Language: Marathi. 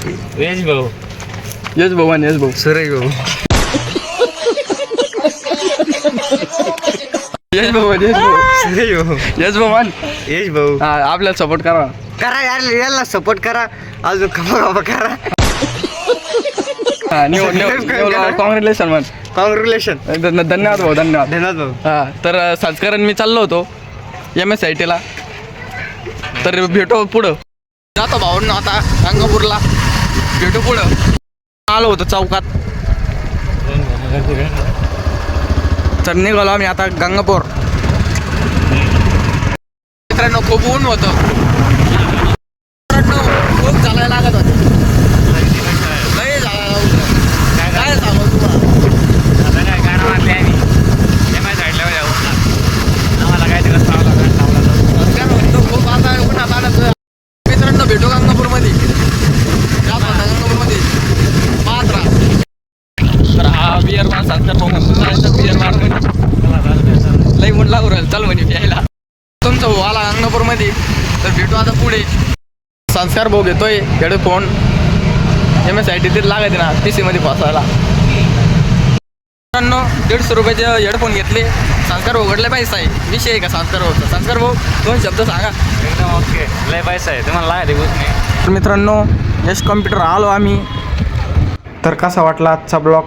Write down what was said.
यश भाऊ. यश भवन, यश भाऊ. सुरेश भाऊ. यश भवन, यश भाऊ. सुरेश भाऊ. यश भवन. यश भाऊ. हा, आपल्याला सपोर्ट करा. करा यार, याला सपोर्ट करा. अजून खबा करा. कॉंग्रॅच्युलेशन मन. कॉंग्रॅच्युलेशन. धन्यवाद भाऊ, धन्यवाद. धन्यवाद भाऊ. हा, तर संस्करण मी चाललो होतो MSITला. तर भेटू पुढं. जातो भाऊंना आता गंगापूरला. भेटू पुढं. आलो होतो चौकात. तर निघालो आम्ही आता गंगापूर. मित्रांनो खूप ऊन होतं. खूप चालायला लागत होतं. लय झाला काय सांगू तुम्हाला. खूप आता उन्हात आलं. मित्रांनो भेटू गंगापूरमध्ये. गंगापूरमध्ये पाहत राहा. तर हा बिअर बार संस्कार भाऊ बिअर बार लई म्हणून लागू राहील. चल म्हणे प्यायला. तुमचा भाऊ आला गंगापूरमध्ये. तर भेटू आता पुढे. संस्कार भाऊ घेतोय हेडफोन. MSIT ते लागत ना PC मध्ये बसायला. मित्रांनो 150 रुपयाचे हेडफोन घेतले. संस्कार भाऊ कडले पैसा आहे. विषय आहे का संस्कार भाऊचा. संस्कार भाऊ 2 शब्द सांगा. एकदम ओके. लय पैसा आहे तुम्हाला लागते गोष्ट नाही. तर मित्रांनो यश कॉम्प्युटर आलो आम्ही. तर कसा वाटला आजचा ब्लॉग